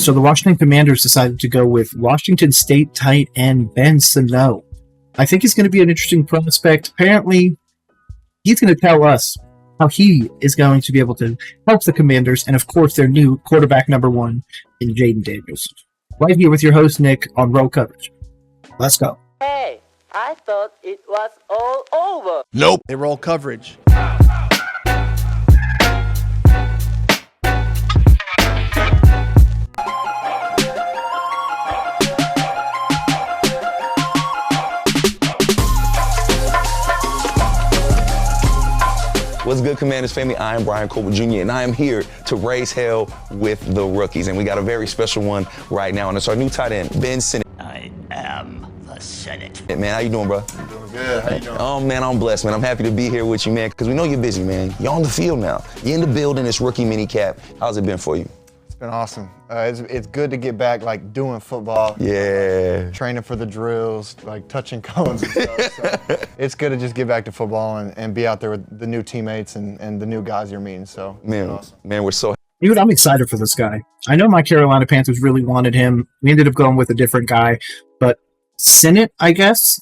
So the Washington Commanders decided to go with Washington State tight end Ben Sinnott. I think he's going to be an interesting prospect. Apparently, he's going to tell us how he is going to be able to help the Commanders, and of course, their new quarterback number one in Jaden Daniels. Right here with your host, Nick, on Roll Coverage. Let's go. Hey, I thought it was all over. Nope. They roll coverage. What's good, Commanders family? I am Brian Coble Jr., and I am here to raise hell with the rookies. And we got a very special one right now, and it's our new tight end, Ben Sinnott. I am the Senate. Hey, man, how you doing, bro? I'm doing good. How you doing? Oh, man, I'm blessed, man. I'm happy to be here with you, man, because we know you're busy, man. You're on the field now. You're in the building, this rookie minicap. How's it been for you? It's been awesome. It's good to get back, like, doing football. Yeah. Training for the drills, like, touching cones and stuff. So it's good to just get back to football and be out there with the new teammates and the new guys you're meeting. So, man, awesome. Man, we're so Dude, I'm excited for this guy. I know my Carolina Panthers really wanted him. We ended up going with a different guy, but Sinnott, I guess,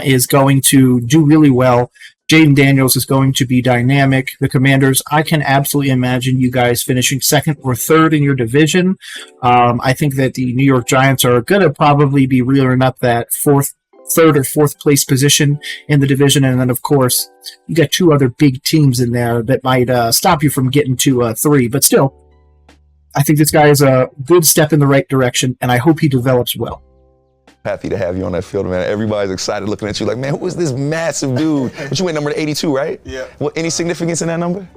is going to do really well. Jaden Daniels is going to be dynamic. The Commanders, I can absolutely imagine you guys finishing second or third in your division. I think that the New York Giants are going to probably be reeling up that third or fourth place position in the division. And then, of course, you got two other big teams in there that might stop you from getting to 3. But still, I think this guy is a good step in the right direction, and I hope he develops well. happy to have you on that field, man. Everybody's excited looking at you like, man, who is this massive dude? But you went number 82, right? Yeah. What, any significance in that number?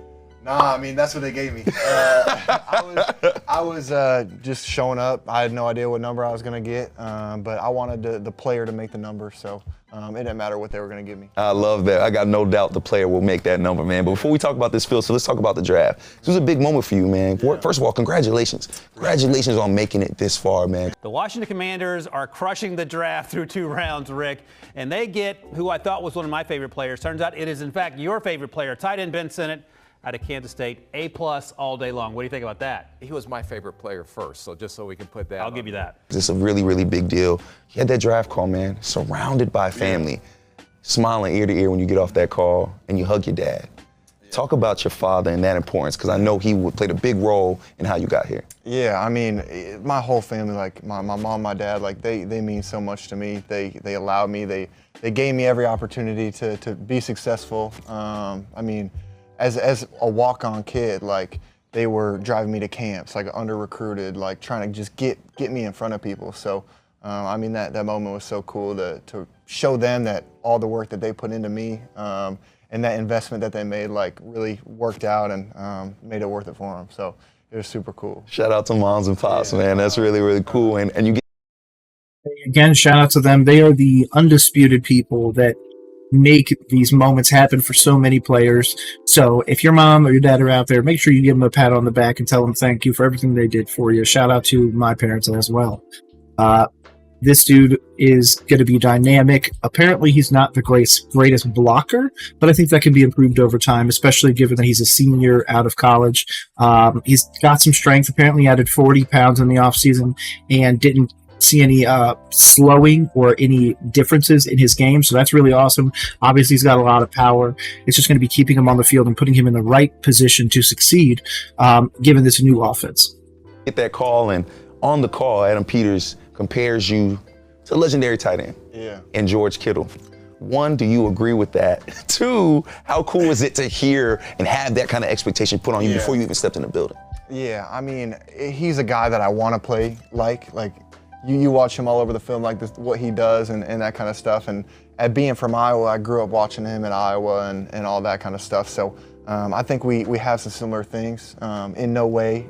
Nah, I mean, that's what they gave me. I was just showing up. I had no idea what number I was going to get, but I wanted the player to make the number, so it didn't matter what they were going to give me. I love that. I got no doubt the player will make that number, man. But before we talk about this field, so let's talk about the draft. This was a big moment for you, man. Yeah. First of all, congratulations. Congratulations on making it this far, man. The Washington Commanders are crushing the draft through 2 rounds, Rick, and they get who I thought was one of my favorite players. Turns out it is, in fact, your favorite player, tight end Ben Sinnott, out of Kansas State, A+ all day long. What do you think about that? He was my favorite player first, so just so we can put that I'll give you that. It's a really, really big deal. You had that draft call, man, surrounded by family, smiling ear to ear when you get off that call and you hug your dad. Talk about your father and that importance, because I know he played a big role in how you got here. Yeah, I mean, my whole family, like my mom, my dad, like they mean so much to me. They allowed me, they gave me every opportunity to be successful. I mean, as a walk-on kid, like they were driving me to camps, like under-recruited, like trying to just get me in front of people. So, I mean, that moment was so cool to show them that all the work that they put into me and that investment that they made, like, really worked out and made it worth it for them. So it was super cool. Shout out to moms and pops, man. That's really, really cool. And you get again, shout out to them. They are the undisputed people that make these moments happen for so many players. So if your mom or your dad are out there, make sure you give them a pat on the back and tell them thank you for everything they did for you. Shout out to my parents as well. This dude is going to be dynamic. Apparently, he's not the greatest blocker, but I think that can be improved over time, especially given that he's a senior out of college. He's got some strength. Apparently, he added 40 pounds in the offseason and didn't see any slowing or any differences in his game, so that's really awesome. Obviously, he's got a lot of power. It's just going to be keeping him on the field and putting him in the right position to succeed, given this new offense. Get that call, and on the call, Adam Peters compares you to legendary tight end and George Kittle. 1, do you agree with that? 2, how cool is it to hear and have that kind of expectation put on you before you even stepped in the building? Yeah, I mean, he's a guy that I want to play like you watch him all over the film, like this, what he does and that kind of stuff. And at being from Iowa, I grew up watching him in Iowa and all that kind of stuff. So I think we have some similar things. In no way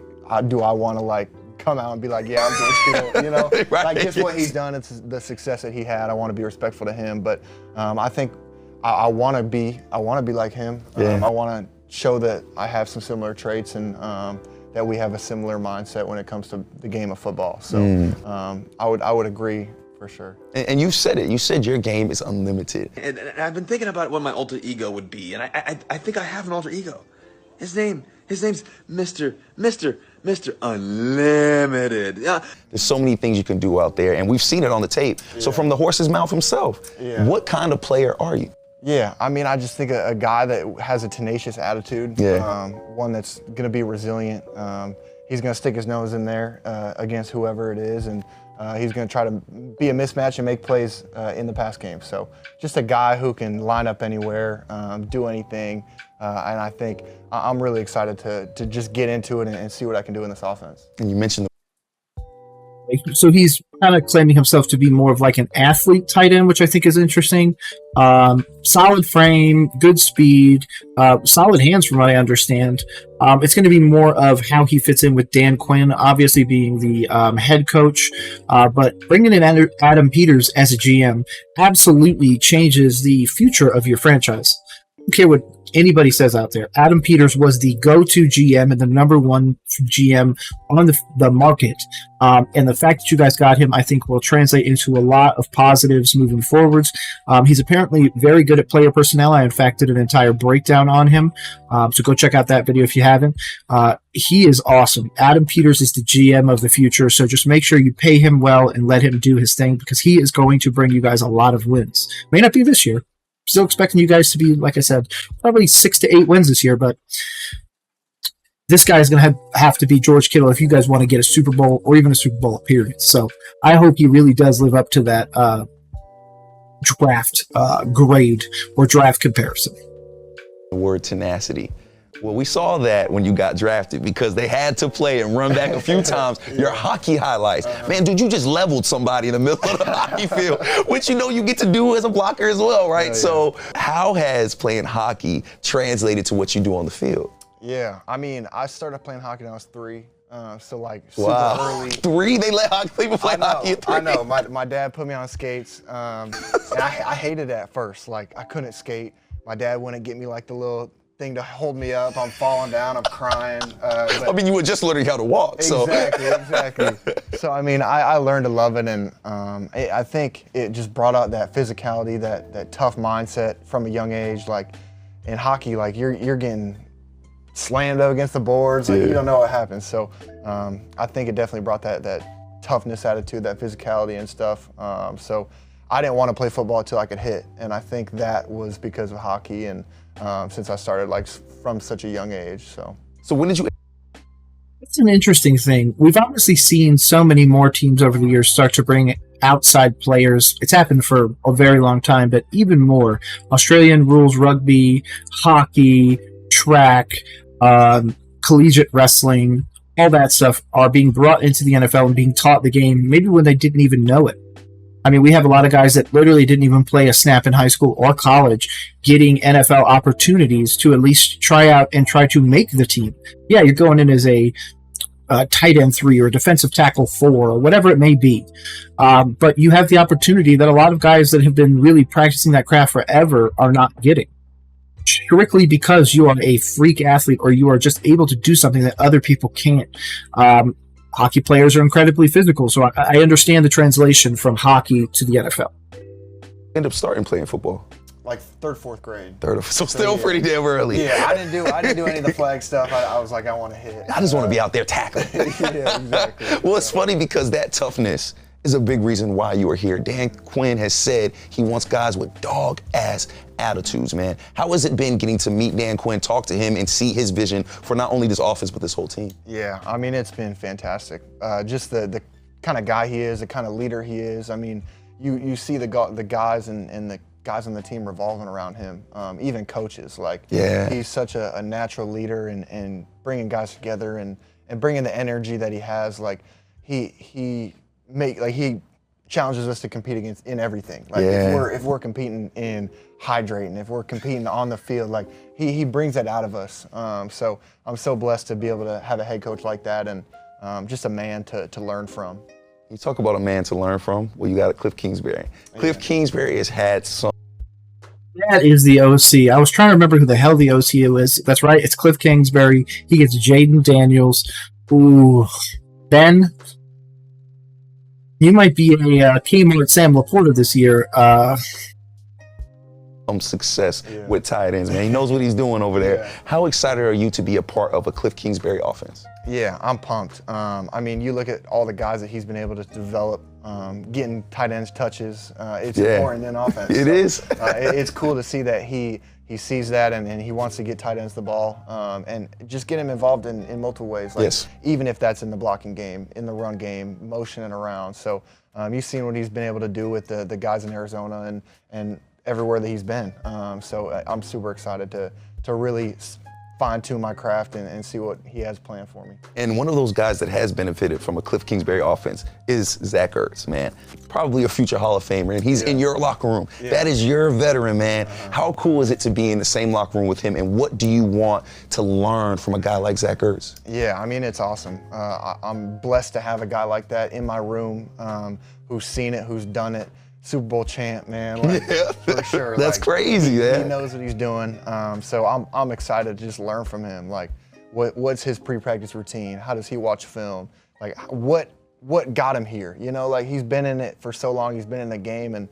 do I want to like come out and be like, yeah, I'm George Kittle, you know? Right. Like just what he's done, it's the success that he had. I want to be respectful to him, but I think I want to be like him. I want to show that I have some similar traits and that we have a similar mindset when it comes to the game of football. So I would agree for sure. And you said it. You said your game is unlimited. And I've been thinking about what my alter ego would be, and I think I have an alter ego. His name His name's Mr. Unlimited. Yeah. There's so many things you can do out there, and we've seen it on the tape. So from the horse's mouth himself, what kind of player are you? Yeah, I mean, I just think a guy that has a tenacious attitude, one that's going to be resilient. He's going to stick his nose in there against whoever it is, and he's going to try to be a mismatch and make plays in the pass game. So just a guy who can line up anywhere, do anything, and I think I'm really excited to just get into it and see what I can do in this offense. And you mentioned so he's kind of claiming himself to be more of like an athlete tight end, which I think is interesting. Solid frame, good speed, solid hands from what I understand. It's going to be more of how he fits in with Dan Quinn, obviously being the head coach, but bringing in Adam Peters as a GM absolutely changes the future of your franchise. I don't care what anybody says out there. Adam Peters was the go-to GM and the number one GM on the market. And the fact that you guys got him, I think, will translate into a lot of positives moving forwards. He's apparently very good at player personnel. I, in fact, did an entire breakdown on him. So go check out that video if you haven't. He is awesome. Adam Peters is the GM of the future. So just make sure you pay him well and let him do his thing, because he is going to bring you guys a lot of wins. May not be this year. Still expecting you guys to be, like I said, probably 6 to 8 wins this year, but this guy is going to have to be George Kittle if you guys want to get a Super Bowl or even a Super Bowl period. So I hope he really does live up to that draft grade or draft comparison. the word tenacity. Well, we saw that when you got drafted because they had to play and run back a few times your hockey highlights. Man, dude, you just leveled somebody in the middle of the hockey field, which you know you get to do as a blocker as well, right? So how has playing hockey translated to what you do on the field? Yeah, I mean, I started playing hockey when I was 3. So like super early. 3? They let people play hockey at 3? I know. My dad put me on skates, and I hated it at first. Like, I couldn't skate. My dad wouldn't get me like the little thing to hold me up. I'm falling down. I'm crying. I mean, you were just learning how to walk. Exactly. So, I mean, I learned to love it, and I think it just brought out that physicality, that tough mindset from a young age. Like, in hockey, like, you're getting slammed up against the boards. Like, you don't know what happens. So, I think it definitely brought that toughness attitude, that physicality and stuff. So, I didn't want to play football until I could hit, and I think that was because of hockey and since I started like from such a young age. So when did you? It's an interesting thing. We've obviously seen so many more teams over the years start to bring outside players. It's happened for a very long time, but even more. Australian rules rugby, hockey, track, collegiate wrestling, all that stuff are being brought into the NFL and being taught the game maybe when they didn't even know it. I mean, we have a lot of guys that literally didn't even play a snap in high school or college getting NFL opportunities to at least try out and try to make the team. Yeah, you're going in as a tight end 3 or a defensive tackle 4 or whatever it may be. But you have the opportunity that a lot of guys that have been really practicing that craft forever are not getting. Strictly because you are a freak athlete or you are just able to do something that other people can't. Hockey players are incredibly physical, so I understand the translation from hockey to the NFL. End up starting playing football? Like 3rd, 4th grade. So still pretty damn early. Yeah, I didn't do any of the flag stuff. I was like, I want to hit. I just want to be out there tackling. Yeah, exactly. Well, it's funny because that toughness is a big reason why you are here. Dan Quinn has said he wants guys with dog-ass attitudes, man. How has it been getting to meet Dan Quinn, talk to him, and see his vision for not only this offense, but this whole team? Yeah, I mean, it's been fantastic. Just the kind of guy he is, the kind of leader he is. I mean, you see the guys and the guys on the team revolving around him, even coaches. Like, he's such a natural leader and bringing guys together and bringing the energy that he has. Like, he challenges us to compete in everything. Like if we're competing in hydrating, if we're competing on the field, like he brings that out of us. So I'm so blessed to be able to have a head coach like that and just a man to learn from. You talk about a man to learn from. Well, you got Cliff Kingsbury. Cliff Kingsbury has had some. That is the OC. I was trying to remember who the hell the OC is. That's right. It's Cliff Kingsbury. He gets Jaden Daniels. Ooh, Ben. You might be a Kmart Sam Laporta this year. success with tight ends, man. He knows what he's doing over there. Yeah. How excited are you to be a part of a Cliff Kingsbury offense? Yeah, I'm pumped. I mean, you look at all the guys that he's been able to develop, getting tight ends touches. It's important in offense. It is. It's cool to see that he sees that and he wants to get tight ends the ball and just get him involved in multiple ways. Like, even if that's in the blocking game, in the run game, motioning around. So you've seen what he's been able to do with the guys in Arizona and everywhere that he's been. So I'm super excited to really fine-tune my craft and see what he has planned for me. And one of those guys that has benefited from a Cliff Kingsbury offense is Zach Ertz, man. Probably a future Hall of Famer, and he's in your locker room. That is your veteran, man. How cool is it to be in the same locker room with him, and what do you want to learn from a guy like Zach Ertz? Yeah, I mean, it's awesome. I'm blessed to have a guy like that in my room who's seen it, who's done it. Super Bowl champ, man, like, for sure. That's like, crazy, man. He knows what he's doing. So I'm excited to just learn from him. Like, what's his pre-practice routine? How does he watch film? Like, what got him here? You know, like, he's been in it for so long. He's been in the game, and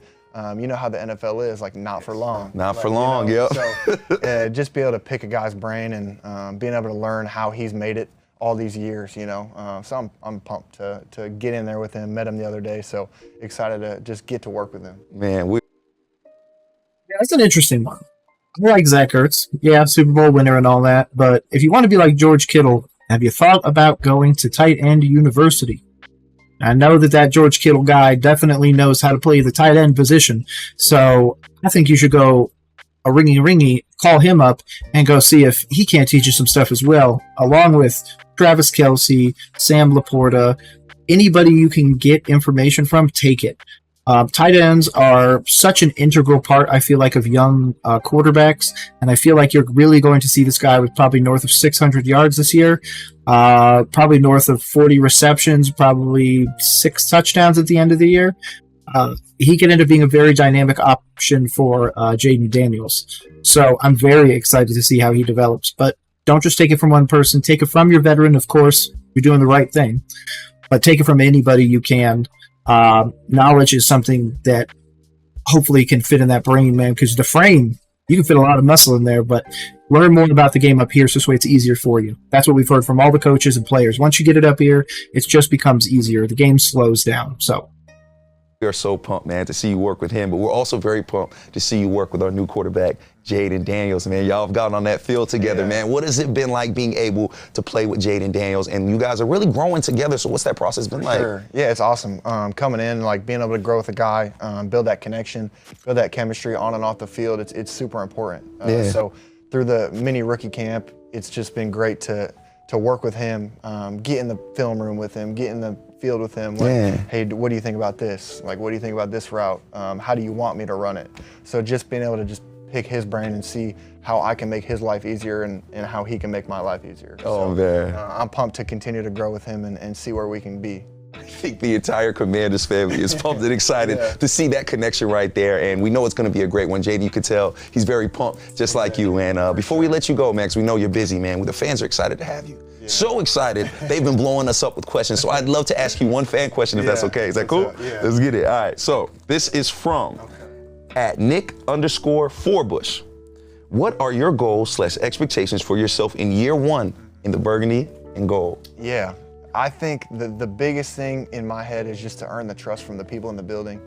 you know how the NFL is, like, not for long. Not for long, you know? So just be able to pick a guy's brain and being able to learn how he's made it all these years, you know. So I'm pumped to get in there with him. Met him the other day, so excited to just get to work with him. Man, Yeah, that's an interesting one. I like Zach Ertz. Yeah, Super Bowl winner and all that. But if you want to be like George Kittle, have you thought about going to tight end university? I know that George Kittle guy definitely knows how to play the tight end position. So I think you should go a ringy, call him up and go see if he can't teach you some stuff as well, along with Travis Kelce, Sam Laporta, anybody you can get information from, take it. Tight ends are such an integral part, I feel like, of young quarterbacks, and I feel like you're really going to see this guy with probably north of 600 yards this year, probably north of 40 receptions, probably 6 touchdowns at the end of the year. He could end up being a very dynamic option for Jaden Daniels. So I'm very excited to see how he develops. But don't just take it from one person. Take it from your veteran, of course. You're doing the right thing. But take it from anybody you can. Knowledge is something that hopefully can fit in that brain, man, because the frame, you can fit a lot of muscle in there, but learn more about the game up here so this way it's easier for you. That's what we've heard from all the coaches and players. Once you get it up here, it just becomes easier. The game slows down. So we are so pumped, man, to see you work with him, but we're also very pumped to see you work with our new quarterback, Jaden Daniels. Man, y'all have gotten on that field together, man. What has it been like being able to play with Jaden Daniels? And you guys are really growing together, so what's that process been like? Sure. Yeah, it's awesome. Coming in, like, being able to grow with a guy, build that connection, build that chemistry on and off the field, it's super important. So through the mini rookie camp, it's just been great to work with him, get in the film room with him, get in the field with him. Like, hey, what do you think about this? Like, what do you think about this route? How do you want me to run it? So just being able to just pick his brain and see how I can make his life easier and how he can make my life easier. Oh, man. I'm pumped to continue to grow with him and see where we can be. I think the entire Commanders family is pumped and excited to see that connection right there, and we know it's going to be a great one. Jaden, you could tell he's very pumped, just like you. And before we let you go, Max, we know you're busy, man. The fans are excited to have you. So excited. They've been blowing us up with questions, so I'd love to ask you one fan question if that's okay. Is that cool? Let's get it. All right, so this is from at Nick_Forbush. What are your goals / expectations for yourself in year 1 in the burgundy and gold? Yeah. I think the biggest thing in my head is just to earn the trust from the people in the building.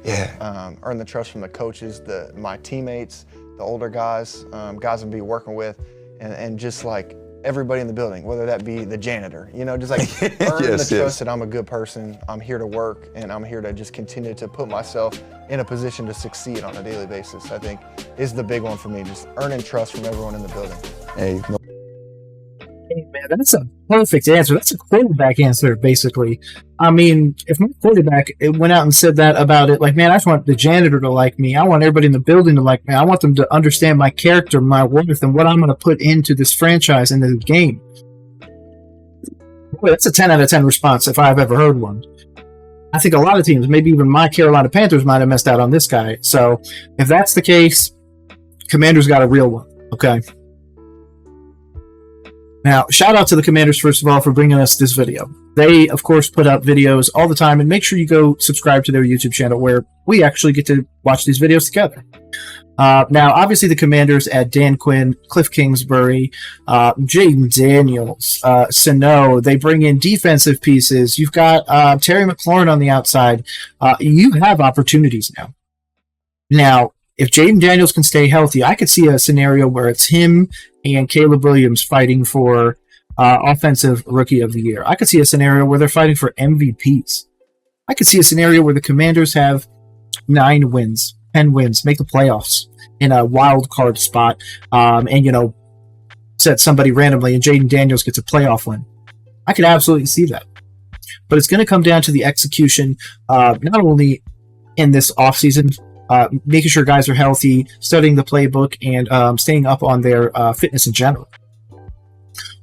Earn the trust from the coaches, my teammates, the older guys, guys I'm be working with, and just like everybody in the building, whether that be the janitor, you know, just like earn the trust that I'm a good person, I'm here to work, and I'm here to just continue to put myself in a position to succeed on a daily basis, I think is the big one for me, just earning trust from everyone in the building. Hey, man, that's a perfect answer. That's a quarterback answer, basically. I mean, if my quarterback went out and said that about it, like, man, I just want the janitor to like me. I want everybody in the building to like me. I want them to understand my character, my worth, and what I'm going to put into this franchise, into the game. Boy, that's a 10 out of 10 response if I've ever heard one. I think a lot of teams, maybe even my Carolina Panthers, might have missed out on this guy. So if that's the case, Commanders got a real one, okay? Now, shout out to the Commanders, first of all, for bringing us this video. They, of course, put out videos all the time, and make sure you go subscribe to their YouTube channel where we actually get to watch these videos together. Now, obviously, the Commanders add Dan Quinn, Cliff Kingsbury, Jaden Daniels, Sano. They bring in defensive pieces. You've got Terry McLaurin on the outside. You have opportunities now. Now, if Jaden Daniels can stay healthy, I could see a scenario where it's him and Caleb Williams fighting for Offensive Rookie of the Year. I could see a scenario where they're fighting for MVPs. I could see a scenario where the Commanders have 9 wins, 10 wins, make the playoffs in a wild card spot, and, set somebody randomly and Jaden Daniels gets a playoff win. I could absolutely see that. But it's going to come down to the execution, not only in this offseason, making sure guys are healthy, studying the playbook, and staying up on their fitness in general.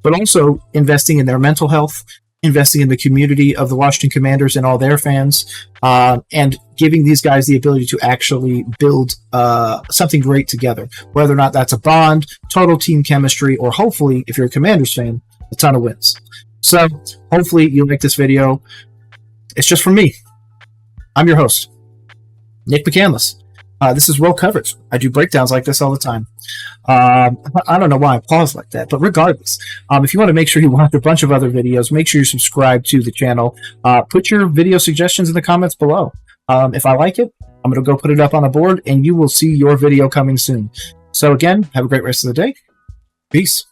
But also investing in their mental health, investing in the community of the Washington Commanders and all their fans, and giving these guys the ability to actually build something great together, whether or not that's a bond, total team chemistry, or hopefully, if you're a Commanders fan, a ton of wins. So hopefully you like this video. It's just from me. I'm your host, Nick McCandless. This is Well Coverage. I do breakdowns like this all the time. I don't know why I paused like that, but regardless, if you want to make sure you watch a bunch of other videos, make sure you subscribe to the channel. Put your video suggestions in the comments below. If I like it, I'm going to go put it up on a board, and you will see your video coming soon. So again, have a great rest of the day. Peace.